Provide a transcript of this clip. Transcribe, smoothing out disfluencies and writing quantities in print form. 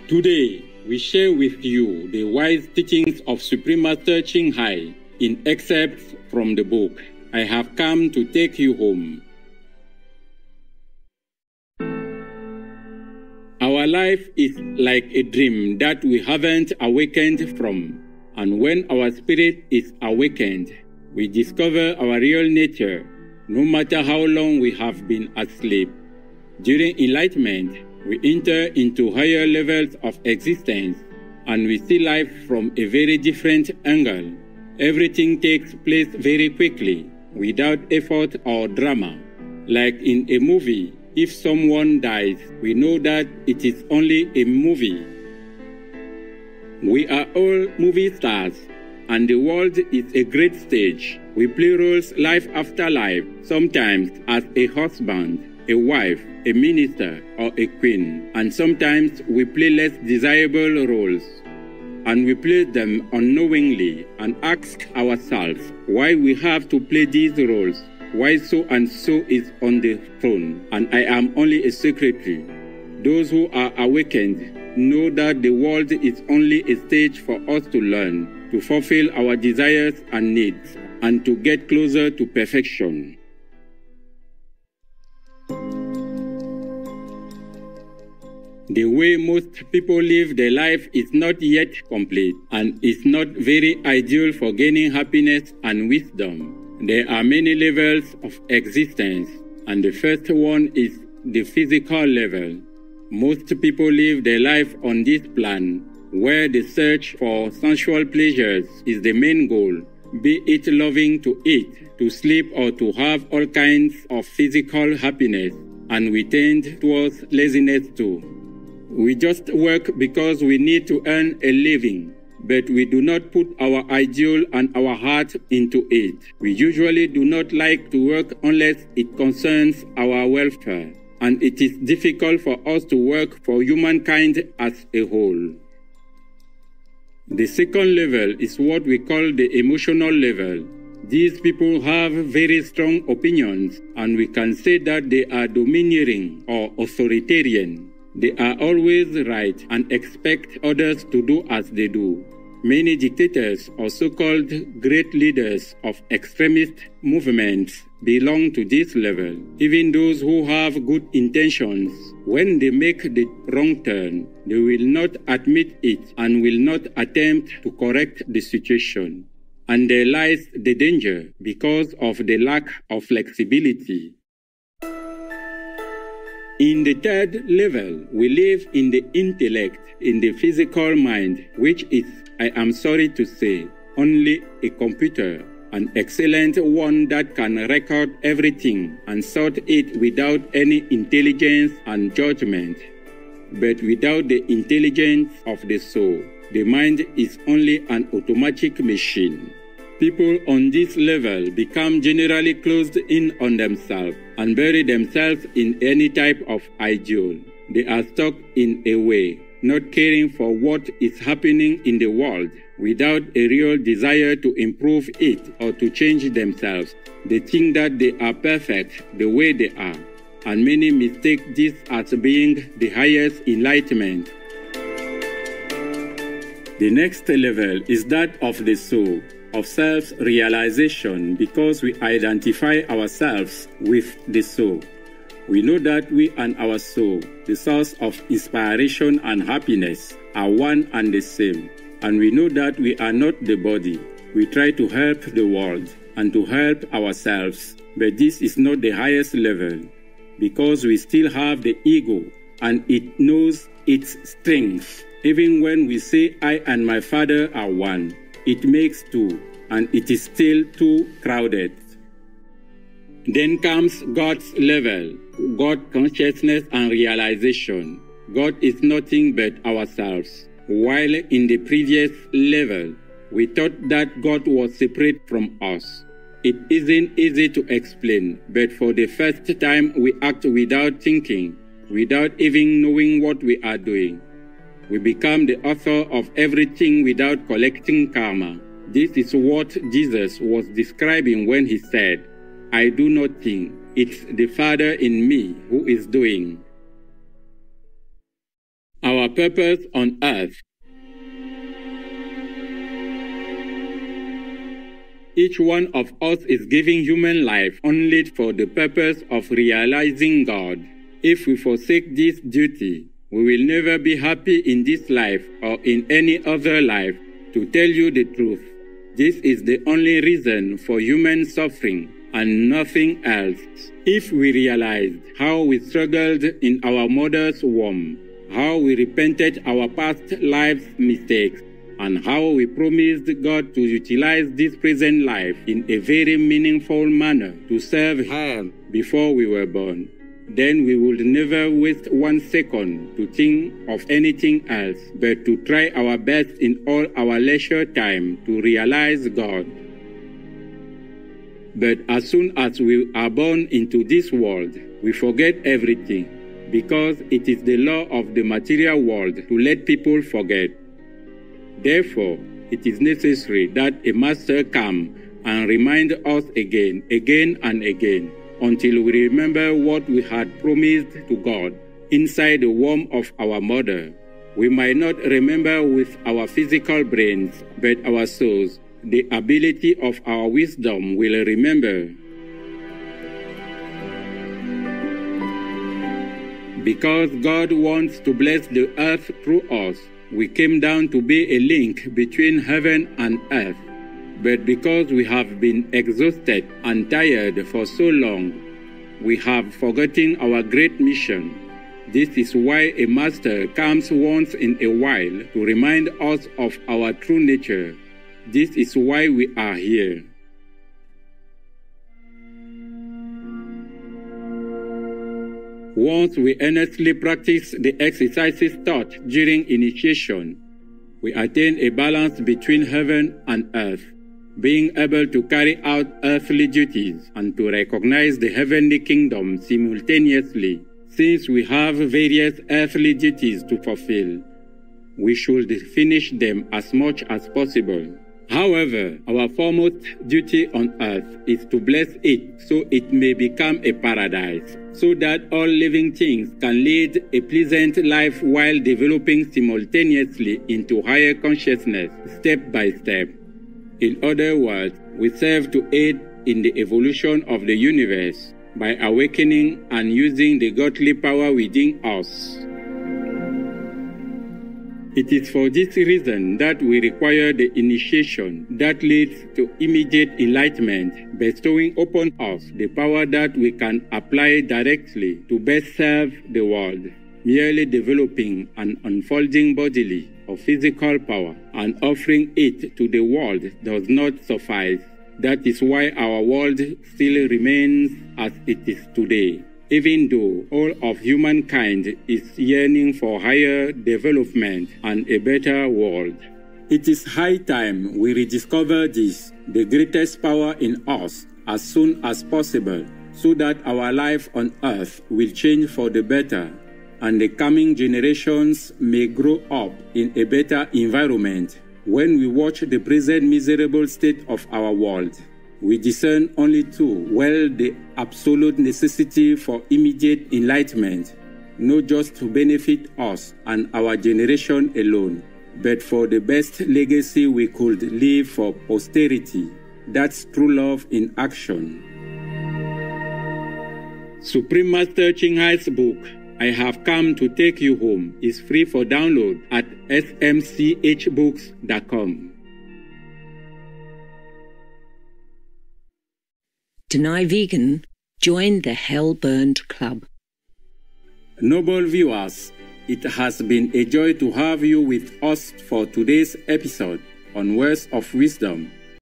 Today, we share with you the wise teachings of Supreme Master Ching Hai in excerpts from the book, I Have Come to Take You Home. Our life is like a dream that we haven't awakened from, and when our spirit is awakened, we discover our real nature, no matter how long we have been asleep. During enlightenment, we enter into higher levels of existence, and we see life from a very different angle. Everything takes place very quickly, without effort or drama. Like in a movie, if someone dies, we know that it is only a movie. We are all movie stars, and the world is a great stage. We play roles life after life, sometimes as a husband, a wife, a minister, or a queen, and sometimes we play less desirable roles. And we play them unknowingly and ask ourselves why we have to play these roles, why so and so is on the throne, and I am only a secretary. Those who are awakened know that the world is only a stage for us to learn, to fulfill our desires and needs, and to get closer to perfection. The way most people live their life is not yet complete and is not very ideal for gaining happiness and wisdom. There are many levels of existence, and the first one is the physical level. Most people live their life on this plan, where the search for sensual pleasures is the main goal, be it loving to eat, to sleep, or to have all kinds of physical happiness, and we tend towards laziness too. We just work because we need to earn a living, but we do not put our ideal and our heart into it. We usually do not like to work unless it concerns our welfare, and it is difficult for us to work for humankind as a whole. The second level is what we call the emotional level. These people have very strong opinions, and we can say that they are domineering or authoritarian. They are always right and expect others to do as they do. Many dictators or so-called great leaders of extremist movements belong to this level. Even those who have good intentions, when they make the wrong turn, they will not admit it and will not attempt to correct the situation. And there lies the danger because of the lack of flexibility. In the third level, we live in the intellect, in the physical mind, which is, I am sorry to say, only a computer, an excellent one that can record everything and sort it without any intelligence and judgment. But without the intelligence of the soul, the mind is only an automatic machine. People on this level become generally closed in on themselves and bury themselves in any type of ideal. They are stuck in a way, not caring for what is happening in the world, without a real desire to improve it or to change themselves. They think that they are perfect the way they are, and many mistake this as being the highest enlightenment. The next level is that of the soul, of self-realization, because we identify ourselves with the soul. We know that we and our soul, the source of inspiration and happiness, are one and the same. And we know that we are not the body. We try to help the world and to help ourselves, but this is not the highest level, because we still have the ego, and it knows its strength. Even when we say, I and my Father are one, it makes two, and it is still too crowded. Then comes God's level, God consciousness and realization. God is nothing but ourselves. While in the previous level, we thought that God was separate from us. It isn't easy to explain, but for the first time we act without thinking, without even knowing what we are doing. We become the author of everything without collecting karma. This is what Jesus was describing when he said, I do not think, it's the Father in me who is doing. Our purpose on earth. Each one of us is given human life only for the purpose of realizing God. If we forsake this duty, we will never be happy in this life or in any other life. To tell you the truth, this is the only reason for human suffering and nothing else. If we realized how we struggled in our mother's womb, how we repented our past life's mistakes, and how we promised God to utilize this present life in a very meaningful manner to serve Him before we were born, then we would never waste 1 second to think of anything else but to try our best in all our leisure time to realize God. But as soon as we are born into this world, we forget everything, because it is the law of the material world to let people forget. Therefore, it is necessary that a master come and remind us again and again, until we remember what we had promised to God inside the womb of our mother. We might not remember with our physical brains, but our souls, the ability of our wisdom, will remember. Because God wants to bless the earth through us, we came down to be a link between heaven and earth. But because we have been exhausted and tired for so long, we have forgotten our great mission. This is why a master comes once in a while to remind us of our true nature. This is why we are here. Once we earnestly practice the exercises taught during initiation, we attain a balance between heaven and earth, being able to carry out earthly duties and to recognize the heavenly kingdom simultaneously. Since we have various earthly duties to fulfill, we should finish them as much as possible. However, our foremost duty on earth is to bless it so it may become a paradise, so that all living things can lead a pleasant life while developing simultaneously into higher consciousness step by step. In other words, we serve to aid in the evolution of the universe by awakening and using the godly power within us. It is for this reason that we require the initiation that leads to immediate enlightenment, bestowing upon us the power that we can apply directly to best serve the world. Merely developing and unfolding bodily or physical power and offering it to the world does not suffice. That is why our world still remains as it is today, even though all of humankind is yearning for higher development and a better world. It is high time we rediscover this, the greatest power in us, as soon as possible, so that our life on earth will change for the better, and the coming generations may grow up in a better environment. When we watch the present miserable state of our world, we discern only too well the absolute necessity for immediate enlightenment, not just to benefit us and our generation alone, but for the best legacy we could leave for posterity. That's true love in action. Supreme Master Ching Hai's book, I Have Come to Take You Home, is free for download at smchbooks.com. Deny Vegan, join the Hell-Burned Club. Noble viewers, it has been a joy to have you with us for today's episode on Words of Wisdom.